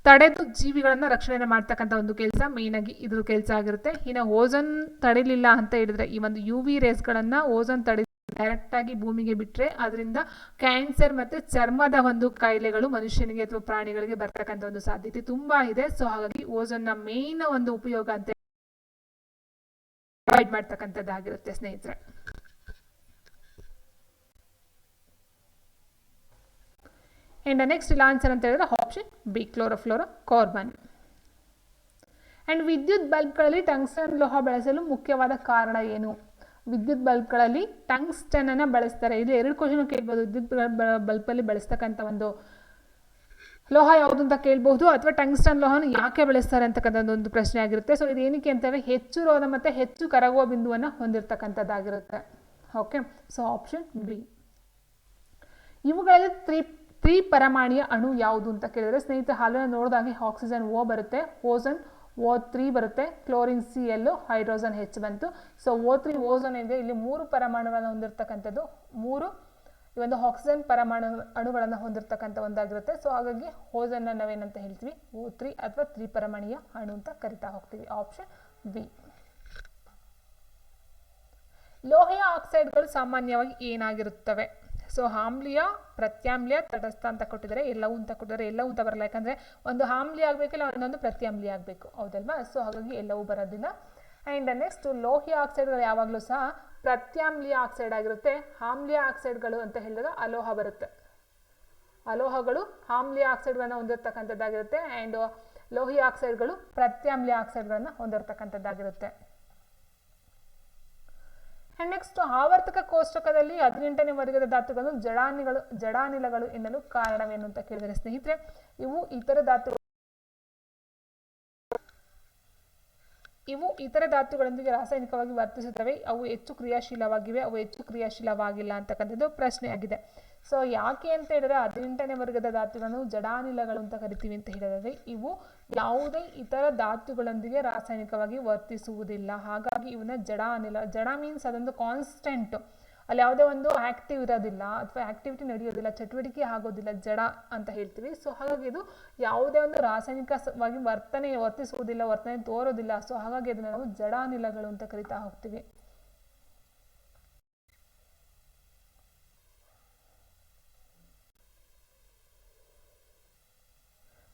S1: ತಡೆದು ಜೀವಿಗಳನ್ನ ರಕ್ಷಣೆ ಮಾಡ್ತಕ್ಕಂಥ ಒಂದು ಕೆಲಸ ಮೇನ್ ಆಗಿ ಇದ್ರ ಕೆಲಸ ಆಗಿರುತ್ತೆ. ಇನ್ನು ಓಝೋನ್ ತಡಿಲಿಲ್ಲ ಅಂತ ಹೇಳಿದ್ರೆ, ಈ ಒಂದು UV ರೇಸ್ಗಳನ್ನ ಓಝೋನ್ ತಡೆ ಡೈರೆಕ್ಟ್ ಆಗಿ ಭೂಮಿಗೆ ಬಿಟ್ರೆ ಅದರಿಂದ ಕ್ಯಾನ್ಸರ್ ಮತ್ತೆ ಚರ್ಮದ ಒಂದು ಕಾಯಿಲೆಗಳು ಮನುಷ್ಯನಿಗೆ ಅಥವಾ ಪ್ರಾಣಿಗಳಿಗೆ ಬರ್ತಕ್ಕಂಥ ಒಂದು ಸಾಧ್ಯತೆ ತುಂಬಾ ಇದೆ. ಸೊ ಹಾಗಾಗಿ ಓಝೋನ್ ನ ಮೇನ್ ಒಂದು ಉಪಯೋಗ ಅಂತ ಅವಾಯ್ಡ್ ಮಾಡ್ತಕ್ಕಂಥದ್ದಾಗಿರುತ್ತೆ ಸ್ನೇಹಿತರೆ. ಅಂಡ್ ನೆಕ್ಸ್ಟ್ ಇಲ್ಲ ಆನ್ಸರ್ ಅಂತ ಹೇಳಿದ್ರೆ ಆಪ್ಷನ್ ಬಿ ಕ್ಲೋರೋಫ್ಲೋರೋಕಾರ್ಬನ್. ಅಂಡ್ ವಿದ್ಯುತ್ ಬಲ್ಬ್ಗಳಲ್ಲಿ ಟಂಗ್ಸ್ಟನ್ ಲೋಹ ಬಳಸಲು ಮುಖ್ಯವಾದ ಕಾರಣ ಏನು? ವಿದ್ಯುತ್ ಬಲ್ಬ್ಗಳಲ್ಲಿ ಟಂಗ್ಸ್ಟನ್ ಅನ್ನ ಬಳಸ್ತಾರೆ. ಇದು 2 ಕ್ವಶನ್ ಕೇಳ್ಬೋದು. ವಿದ್ಯುತ್ ಬಲ್ಬಲ್ಲಿ ಬಳಸ್ತಕ್ಕಂಥ ಒಂದು ಲೋಹ ಯಾವುದು ಅಂತ ಕೇಳ್ಬಹುದು, ಅಥವಾ ಟಂಗ್ಸ್ಟನ್ ಲೋಹನ ಯಾಕೆ ಬಳಸ್ತಾರೆ ಅಂತಕ್ಕಂಥ ಒಂದು ಪ್ರಶ್ನೆ ಆಗಿರುತ್ತೆ. ಸೊ ಇದು ಏನಕ್ಕೆ ಅಂತ ಹೇಳಿದ್ರೆ ಹೆಚ್ಚು ರೋಧ ಮತ್ತೆ ಹೆಚ್ಚು ಕರಗುವ ಬಿಂದುವನ್ನು ಹೊಂದಿರತಕ್ಕಂಥದ್ದಾಗಿರುತ್ತೆ. Okay, so option B. ಇವುಗಳಲ್ಲಿ ತ್ರಿ ಪರಮಾಣುಯ ಅಣು ಯಾವುದು ಅಂತ ಕೇಳಿದ್ರೆ ಸ್ನೇಹಿತರೆ, ಹಾಲನ್ನು ನೋಡಿದಾಗೆ ಆಕ್ಸಿಜನ್ O ಬರುತ್ತೆ, ಓಝೋನ್ O3 ಬರುತ್ತೆ, ಕ್ಲೋರಿನ್ Cl, ಹೈಡ್ರೋಜನ್ H ಬಂತು. ಸೊ O3 ಓಝೋನ್ ಇದೆ, ಇಲ್ಲಿ 3 ಪರಮಾಣುಗಳನ್ನು ಹೊಂದಿರತಕ್ಕಂಥದ್ದು. 3 ಈ ಒಂದು ಆಕ್ಸಿಜನ್ ಪರಮಾಣು ಅಣುಗಳನ್ನು ಹೊಂದಿರತಕ್ಕಂಥ ಒಂದಾಗಿರುತ್ತೆ. ಸೊ ಹಾಗಾಗಿ ಓಝೋನ್ ನಾವೇನಂತ ಹೇಳ್ತೀವಿ, O3 ಅಥವಾ ತ್ರಿಪರಮಾಣೀಯ ಅಣು ಅಂತ ಕರಿತಾ ಹೋಗ್ತೀವಿ. Option B. ಲೋಹೀಯ ಆಕ್ಸೈಡ್ಗಳು ಸಾಮಾನ್ಯವಾಗಿ ಏನಾಗಿರುತ್ತವೆ? ಸೊ ಆಮ್ಲೀಯ, ಪ್ರತ್ಯಾಮ್ಲೀಯ, ತಟಸ್ಥ ಅಂತ ಕೊಟ್ಟಿದ್ದಾರೆ. ಎಲ್ಲವೂ ಅಂತ ಕೊಟ್ಟಿದ್ದಾರೆ. ಎಲ್ಲವೂ ಅಂತ ಬರಲ್ಲ, ಯಾಕಂದರೆ ಒಂದು ಆಮ್ಲೀಯ ಆಗಬೇಕಿಲ್ಲ ಒಂದೊಂದು ಪ್ರತ್ಯಾಮ್ಲೀಯ ಆಗಬೇಕು, ಹೌದಲ್ವಾ? ಸೊ ಹಾಗಾಗಿ ಎಲ್ಲವೂ ಬರೋದಿಲ್ಲ. ಆ್ಯಂಡ್ ನೆಕ್ಸ್ಟ್ ಲೋಹೀಯ ಆಕ್ಸೈಡ್ಗಳು ಯಾವಾಗಲೂ ಸಹ ಪ್ರತ್ಯಾಮ್ಲೀಯ ಆಕ್ಸೈಡ್ ಆಗಿರುತ್ತೆ. ಆಮ್ಲೀಯ ಆಕ್ಸೈಡ್ಗಳು ಅಂತ ಹೇಳಿದಾಗ ಅಲೋಹ ಬರುತ್ತೆ. ಅಲೋಹಗಳು ಆಮ್ಲೀಯ ಆಕ್ಸೈಡ್ಗಳನ್ನು ಹೊಂದಿರತಕ್ಕಂಥದ್ದಾಗಿರುತ್ತೆ. ಆ್ಯಂಡ್ ಲೋಹೀಯ ಆಕ್ಸೈಡ್ಗಳು ಪ್ರತ್ಯಾಮ್ಲೀಯ ಆಕ್ಸೈಡ್ಗಳನ್ನು ಹೊಂದಿರತಕ್ಕಂಥದ್ದಾಗಿರುತ್ತೆ. ಆ್ಯಂಡ್ ನೆಕ್ಸ್ಟ್ ಆವರ್ತಕ ಕೋಷ್ಟಕದಲ್ಲಿ 18ನೇ ವರ್ಗದ ಧಾತುಗಳು ಜಡಾನಿಲಗಳು ಎನ್ನಲು ಕಾರಣವೇನು ಅಂತ ಕೇಳಿದರೆ ಸ್ನೇಹಿತರೆ, ಇವು ಇತರ ಧಾತುಗಳೊಂದಿಗೆ ರಾಸಾಯನಿಕವಾಗಿ ವರ್ತಿಸುತ್ತವೆ. ಅವು ಹೆಚ್ಚು ಕ್ರಿಯಾಶೀಲವಾಗಿವೆ, ಅವು ಹೆಚ್ಚು ಕ್ರಿಯಾಶೀಲವಾಗಿಲ್ಲ ಅಂತಕ್ಕಂಥದ್ದು ಪ್ರಶ್ನೆಯಾಗಿದೆ. ಸೊ ಯಾಕೆ ಅಂತ ಹೇಳಿದ್ರೆ 18ನೇ ವರ್ಗದ ಧಾತುಗಳನ್ನು ಜಡಾನಿಲಗಳು ಅಂತ ಕರಿತೀವಿ ಅಂತ ಹೇಳಿದ್ರೆ, ಇವು ಯಾವುದೇ ಇತರ ಧಾತುಗಳೊಂದಿಗೆ ರಾಸಾಯನಿಕವಾಗಿ ವರ್ತಿಸುವುದಿಲ್ಲ. ಹಾಗಾಗಿ ಇವನ್ನ ಜಡಾನಿಲ. ಜಡ ಮೀನ್ಸ್ ಅದೊಂದು ಕಾನ್ಸ್ಟೆಂಟ್, ಅಲ್ಲಿ ಯಾವುದೇ ಒಂದು ಆಕ್ಟಿವ್ ಇರೋದಿಲ್ಲ ಅಥವಾ ಆಕ್ಟಿವಿಟಿ ನಡೆಯೋದಿಲ್ಲ, ಚಟುವಟಿಕೆ ಆಗೋದಿಲ್ಲ, ಜಡ ಅಂತ ಹೇಳ್ತೀವಿ. ಸೊ ಹಾಗಾಗಿ ಇದು ಯಾವುದೇ ಒಂದು ರಾಸಾಯನಿಕವಾಗಿ ವರ್ತಿಸುವುದಿಲ್ಲ, ವರ್ತನೆ ತೋರೋದಿಲ್ಲ. ಸೊ ಹಾಗಾಗಿ ಅದನ್ನು ನಾವು ಜಡಾನಿಲಗಳು ಅಂತ ಕರಿತಾ ಹೋಗ್ತೀವಿ.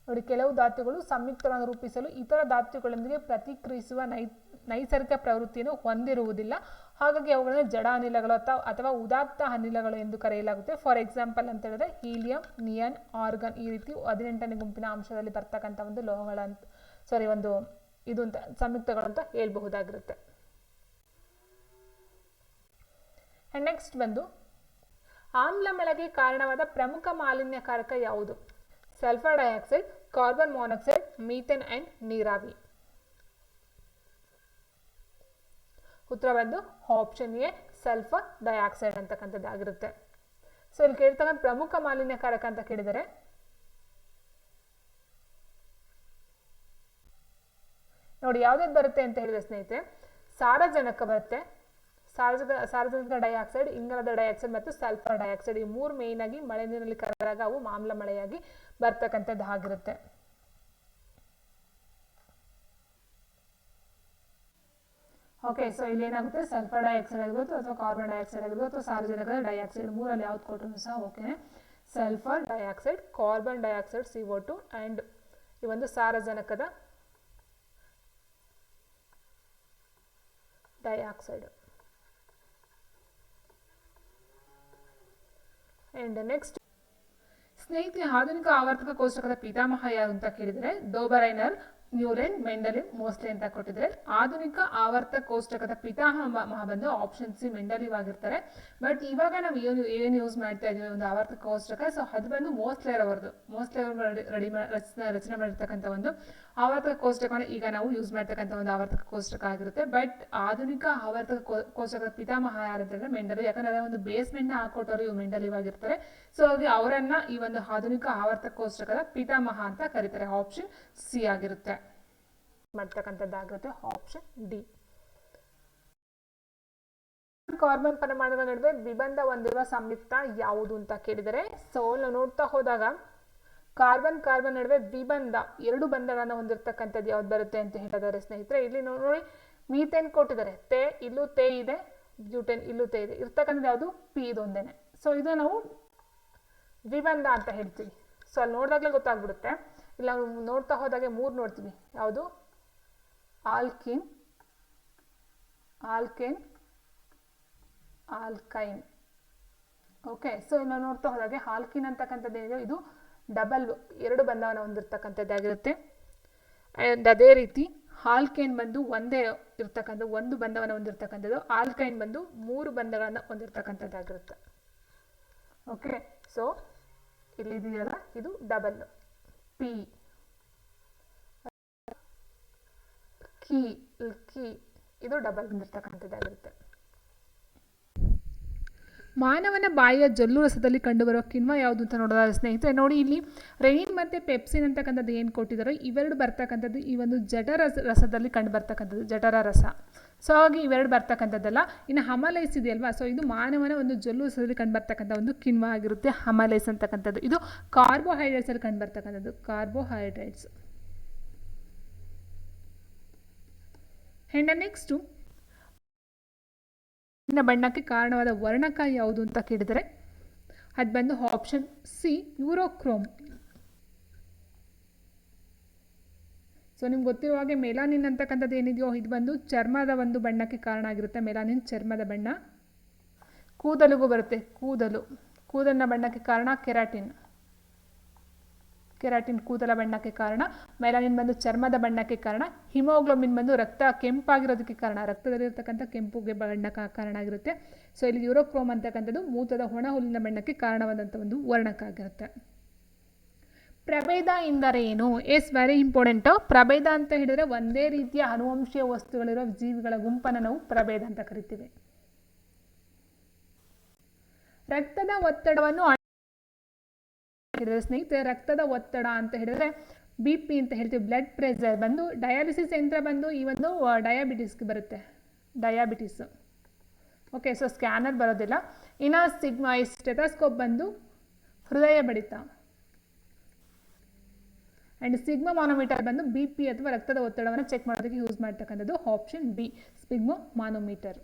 S1: ನೋಡಿ, ಕೆಲವು ಧಾತುಗಳು ಸಂಯುಕ್ತಗಳನ್ನು ರೂಪಿಸಲು ಇತರ ಧಾತುಗಳೊಂದಿಗೆ ಪ್ರತಿಕ್ರಿಯಿಸುವ ನೈಸರ್ಗಿಕ ಪ್ರವೃತ್ತಿಯನ್ನು ಹೊಂದಿರುವುದಿಲ್ಲ. ಹಾಗಾಗಿ ಅವುಗಳನ್ನು ಜಡಾನಿಲಗಳು ಅಥವಾ ಉದಾತ್ತ ಅನಿಲಗಳು ಎಂದು ಕರೆಯಲಾಗುತ್ತೆ. ಫಾರ್ ಎಕ್ಸಾಂಪಲ್ ಅಂತ ಹೇಳಿದ್ರೆ ಹೀಲಿಯಂ, ನಿಯಾನ್, ಆರ್ಗಾನ್ ಈ ರೀತಿ 18ನೇ ಗುಂಪಿನ ಅಂಶದಲ್ಲಿ ಬರ್ತಕ್ಕಂಥ ಒಂದು ಇದು ಅಂತ ಸಂಯುಕ್ತಗಳು ಅಂತ ಹೇಳ್ಬಹುದಾಗಿರುತ್ತೆ. ಅಂಡ್ ನೆಕ್ಸ್ಟ್ ಬಂದು ಆಮ್ಲ ಮಳೆಗೆ ಕಾರಣವಾದ ಪ್ರಮುಖ ಮಾಲಿನ್ಯಕಾರಕ ಯಾವುದು? Sulphur dioxide, carbon monoxide, methane and ನೀರಾವಿ. ಉತ್ತರ ಬಂದು ಆಪ್ಷನ್ ಎ ಸಲ್ಫರ್ ಡೈಆಕ್ಸೈಡ್ ಅಂತಕ್ಕಂಥದ್ದಾಗಿರುತ್ತೆ. ಸೊ ಇಲ್ಲಿ ಕೇಳ್ತಕ್ಕಂಥ ಪ್ರಮುಖ ಮಾಲಿನ್ಯಕಾರಕ ಅಂತ ಕೇಳಿದರೆ ನೋಡಿ ಯಾವ್ದು ಬರುತ್ತೆ ಅಂತ ಹೇಳಿದ್ರೆ ಸ್ನೇಹಿತರೆ, ಸಾರಜನಕ ಬರುತ್ತೆ, ಸಾರಜನಕ ಡೈಆಕ್ಸೈಡ್, ಇಂಗಾಲದ ಡೈಆಕ್ಸೈಡ್ ಮತ್ತು ಸಲ್ಫರ್ ಡೈಆಕ್ಸೈಡ್. ಈ ಮೂರು ಮೇಯ್ನ್ ಆಗಿ ಮಳೆ ನೀರಿನಲ್ಲಿ ಕರಗಿದಾಗ ಅವು ಆಮ್ಲ ಮಳೆಯಾಗಿ ಬರ್ತಕ್ಕಂಥದ್ದು ಆಗಿರುತ್ತೆ. ಓಕೆ, ಸೊ ಇಲ್ಲಿ ಏನಾಗುತ್ತೆ, ಸಲ್ಫರ್ ಡೈಆಕ್ಸೈಡ್ ಆಗಿರ್ಬೋದು ಅಥವಾ ಕಾರ್ಬನ್ ಡೈಆಕ್ಸೈಡ್ ಆಗಿರ್ಬೋದು ಅಥವಾ ಸಾರಜನಕ ಡೈಆಕ್ಸೈಡ್, ಮೂರಲ್ಲಿ ಯಾವ್ದು ಕೊಟ್ಟರು ಸಹ ಓಕೆನೆ. Sulphur dioxide, carbon dioxide CO2 and ಈ ಒಂದು ಸಾರಜನಕದ ಡೈಆಕ್ಸೈಡ್. ಅಂಡ್ ನೆಕ್ಸ್ಟ್ ಸ್ನೇಹಿತರೆ, ಆಧುನಿಕ ಆವರ್ತಕ ಕೋಷ್ಟಕದ ಪಿತಾಮಹ ಯಾರು ಅಂತ ಕೇಳಿದರೆ ಡೋಬರೈನರ್, ನ್ಯೂರೆನ್, ಮೆಂಡಲಿವ್, ಮೋಸ್ಲೆ ಅಂತ ಕೊಟ್ಟಿದ್ದಾರೆ. ಆಧುನಿಕ ಆವರ್ತಕ ಕೋಷ್ಟಕದ ಪಿತಾಮಹ ಬಂದು ಆಪ್ಷನ್ ಸಿ ಮೆಂಡಲಿವ್ ಆಗಿರ್ತಾರೆ. ಬಟ್ ಇವಾಗ ನಾವು ಏನು ಯೂಸ್ ಮಾಡ್ತಾ ಇದೀವಿ ಒಂದು ಆವರ್ತಕ ಕೋಷ್ಟಕ, ಸೊ ಅದು ಬಂದು ಮೋಸ್ಲೆ ಅವರು ರಚನೆ ಮಾಡಿರ್ತಕ್ಕಂಥ ಒಂದು ಆವರ್ತಕ ಕೋಷ್ಟಕವನ್ನು ಈಗ ನಾವು ಯೂಸ್ ಮಾಡ್ತಕ್ಕಂಥ ಒಂದು ಆವರ್ತಕ ಕೋಷ್ಟಕ ಆಗಿರುತ್ತೆ. ಬಟ್ ಆಧುನಿಕ ಆವರ್ತಕ ಕೋಷ್ಟಕದ ಪಿತಾಮಹ ಯಾರಂತಂದ್ರೆ ಮೆಂಡಲಿವ್, ಯಾಕಂದ್ರೆ ಒಂದು ಬೇಸ್ಮೆಂಟ್ ನ ಹಾಕೊಟ್ಟವರು ಇವು ಮೆಂಡಲಿವ್ ಆಗಿರ್ತಾರೆ. ಸೊ ಹಾಗೆ ಅವರನ್ನ ಈ ಒಂದು ಆಧುನಿಕ ಆವರ್ತಕ ಕೋಷ್ಟಕದ ಪಿತಾಮಹ ಅಂತ ಕರೀತಾರೆ. ಆಪ್ಷನ್ ಸಿ ಆಗಿರುತ್ತೆ ಮಾಡ್ತಕ್ಕಂಥದ್ದಾಗಿರುತ್ತೆ. Option D. ಕಾರ್ಬನ್ ಪರಮಾಣುಗಳ ನಡುವೆ ದ್ವಿಬಂಧ ಹೊಂದಿರುವ ಸಂಯುಕ್ತ ಯಾವುದು ಅಂತ ಕೇಳಿದರೆ, ಸೊ ನಾವು ನೋಡ್ತಾ ಹೋದಾಗ ಕಾರ್ಬನ್ ನಡುವೆ ದ್ವಿಬಂಧ, ಎರಡು ಬಂಧಗಳನ್ನು ಹೊಂದಿರತಕ್ಕಂಥದ್ದು ಯಾವ್ದು ಬರುತ್ತೆ ಅಂತ ಹೇಳಿದ್ದಾರೆ ಸ್ನೇಹಿತರೆ. ಇಲ್ಲಿ ನೋಡಿ ಮೀಥೇನ್ ಕೊಟ್ಟಿದ್ದಾರೆ, ಇಲ್ಲೂ ತೇ ಇದೆ, ಬ್ಯೂಟೇನ್ ಇಲ್ಲೂ ತೇ ಇದೆ, ಇರ್ತಕ್ಕಂಥದ್ದು ಯಾವುದು ಪಿ ಇದೊಂದೇನೆ. ಸೊ ಇದು ನಾವು ದ್ವಿಬಂಧ ಅಂತ ಹೇಳ್ತೀವಿ. ಸೊ ಅಲ್ಲಿ ನೋಡಿದಾಗಲೇ ಗೊತ್ತಾಗ್ಬಿಡುತ್ತೆ. ಇಲ್ಲ ನಾವು ನೋಡ್ತಾ ಹೋದಾಗೆ ಮೂರು ನೋಡ್ತೀವಿ, ಯಾವುದು ಆಲ್ಕೇನ್, ಆಲ್ಕೈನ್. ಓಕೆ, ಸೊ ನಾವು ನೋಡ್ತಾ ಹೋದಾಗೆ ಆಲ್ಕೀನ್ ಅಂತಕ್ಕಂಥದ್ದು ಏನಿದೆ ಇದು ಡಬಲ್ ಎರಡು ಬಂಧವನ್ನು ಹೊಂದಿರತಕ್ಕಂಥದ್ದಾಗಿರುತ್ತೆ. ಆ್ಯಂಡ್ ಅದೇ ರೀತಿ ಆಲ್ಕೇನ್ ಬಂದು ಒಂದೇ ಇರ್ತಕ್ಕಂಥ ಒಂದು ಬಂಧವನ್ನು ಹೊಂದಿರತಕ್ಕಂಥದ್ದು, ಆಲ್ಕೈನ್ ಬಂದು ಮೂರು ಬಂಧಗಳನ್ನು ಹೊಂದಿರತಕ್ಕಂಥದ್ದಾಗಿರುತ್ತೆ. ಓಕೆ, ಸೊ ಇಲ್ಲಿ ಇದೆಯಲ್ಲ ಇದು ಡಬಲ್, ಪಿ ಕೀ ಇದು ಡಬಲ್ ಬಂದಿರತಕ್ಕಂಥದ್ದಾಗಿರುತ್ತೆ. ಮಾನವನ ಬಾಯಿಯ ಜೊಲ್ಲು ರಸದಲ್ಲಿ ಕಂಡುಬರುವ ಕಿಣ್ವ ಯಾವುದು ಅಂತ ನೋಡೋದಾದ್ರೆ ಸ್ನೇಹಿತರೆ, ನೋಡಿ ಇಲ್ಲಿ ರೆನಿನ್ ಮತ್ತು ಪೆಪ್ಸಿನ್ ಅಂತಕ್ಕಂಥದ್ದು ಏನು ಕೊಟ್ಟಿದ್ದಾರೋ ಇವೆರಡು ಬರ್ತಕ್ಕಂಥದ್ದು ಈ ಒಂದು ಜಠರ ರಸದಲ್ಲಿ ಕಂಡು ಬರ್ತಕ್ಕಂಥದ್ದು, ಜಠರ ರಸ. ಸೊ ಹಾಗೆ ಇವೆರಡು ಬರ್ತಕ್ಕಂಥದ್ದಲ್ಲ. ಇನ್ನು ಹಮಲೈಸ್ ಇದೆಯಲ್ವಾ, ಸೊ ಇದು ಮಾನವನ ಒಂದು ಜೊಲ್ಲು ರಸದಲ್ಲಿ ಕಂಡು ಬರ್ತಕ್ಕಂಥ ಒಂದು ಕಿಣ್ವ ಆಗಿರುತ್ತೆ ಹಮಲೈಸ್ ಅಂತಕ್ಕಂಥದ್ದು. ಇದು ಕಾರ್ಬೋಹೈಡ್ರೇಟ್ಸಲ್ಲಿ ಕಂಡು ಬರ್ತಕ್ಕಂಥದ್ದು, ಕಾರ್ಬೋಹೈಡ್ರೇಟ್ಸ್. ಆ್ಯಂಡ್ ನೆಕ್ಸ್ಟು ಬಣ್ಣಕ್ಕೆ ಕಾರಣವಾದ ವರ್ಣಕ ಯಾವುದು ಅಂತ ಕೇಳಿದರೆ ಅದು ಬಂದು ಆಪ್ಷನ್ ಸಿ, ಯೂರೋಕ್ರೋಮ್. ಸೊ ನಿಮ್ಗೆ ಗೊತ್ತಿರುವ ಹಾಗೆ ಮೆಲಾನಿನ್ ಅಂತಕ್ಕಂಥದ್ದು ಏನಿದೆಯೋ ಇದು ಬಂದು ಚರ್ಮದ ಒಂದು ಬಣ್ಣಕ್ಕೆ ಕಾರಣ ಆಗಿರುತ್ತೆ. ಮೆಲಾನಿನ್ ಚರ್ಮದ ಬಣ್ಣ. ಕೂದಲಿಗೂ ಬರುತ್ತೆ, ಕೂದಲಿನ ಬಣ್ಣಕ್ಕೆ ಕಾರಣ ಕೆರಾಟಿನ್. ಕೆರಾಟಿನ್ ಕೂದಲ ಬಣ್ಣಕ್ಕೆ ಕಾರಣ. ಮೆಲಾನಿನ್ ಬಂದು ಚರ್ಮದ ಬಣ್ಣಕ್ಕೆ ಕಾರಣ. ಹಿಮೋಗ್ಲೋಬಿನ್ ಬಂದು ರಕ್ತ ಕೆಂಪಾಗಿರೋದಕ್ಕೆ ಕಾರಣ, ರಕ್ತದಲ್ಲಿರ್ತಕ್ಕಂಥ ಕೆಂಪುಗೆ ಬಣ್ಣಕ್ಕೆ ಕಾರಣ ಆಗಿರುತ್ತೆ. ಸೊ ಇಲ್ಲಿ ಯೂರೋಕ್ರೋಮ್ ಅಂತಕ್ಕಂಥದ್ದು ಮೂತ್ರದ ಒಣ ಹುಲ್ಲಿನ ಬಣ್ಣಕ್ಕೆ ಕಾರಣವಾದಂಥ ಒಂದು ವರ್ಣಕ ಆಗಿರುತ್ತೆ. ಪ್ರಭೇದ ಎಂದರೇನು? Yes, very important. ಪ್ರಭೇದ ಅಂತ ಹೇಳಿದರೆ ಒಂದೇ ರೀತಿಯ ಅನುವಂಶೀಯ ವಸ್ತುಗಳಿರೋ ಜೀವಿಗಳ ಗುಂಪನ್ನು ನಾವು ಪ್ರಭೇದ ಅಂತ ಕರಿತೀವಿ. ರಕ್ತದ ಒತ್ತಡವನ್ನು ಸ್ನೇಹಿತರೆ, ರಕ್ತದ ಒತ್ತಡ ಅಂತ ಹೇಳಿದ್ರೆ BP ಅಂತ ಹೇಳ್ತೀವಿ, ಬ್ಲಡ್ ಪ್ರೆಷರ್ ಬಂದು ಡಯಾಲಿಸಿಸ್ ಯಂತ್ರ ಬಂದು ಈ ಒಂದು ಡಯಾಬಿಟಿಸ್ಗೆ ಬರುತ್ತೆ, ಡಯಾಬಿಟಿಸ್. ಓಕೆ, ಸೊ ಸ್ಕ್ಯಾನರ್ ಬರೋದಿಲ್ಲ. ಇನ್ನು ಸ್ಟೆಥೋಸ್ಕೋಪ್ ಬಂದು ಹೃದಯ ಬಡಿತ. ಆ್ಯಂಡ್ ಸಿಗ್ಮಾ ಮಾನೋಮೀಟರ್ ಬಂದು BP ಅಥವಾ ರಕ್ತದ ಒತ್ತಡವನ್ನು ಚೆಕ್ ಮಾಡೋದಕ್ಕೆ ಯೂಸ್ ಮಾಡ್ತಕ್ಕಂಥದ್ದು, ಆಪ್ಷನ್ ಬಿ, ಸ್ಪಿಗ್ಮೋ ಮಾನೋಮೀಟರ್.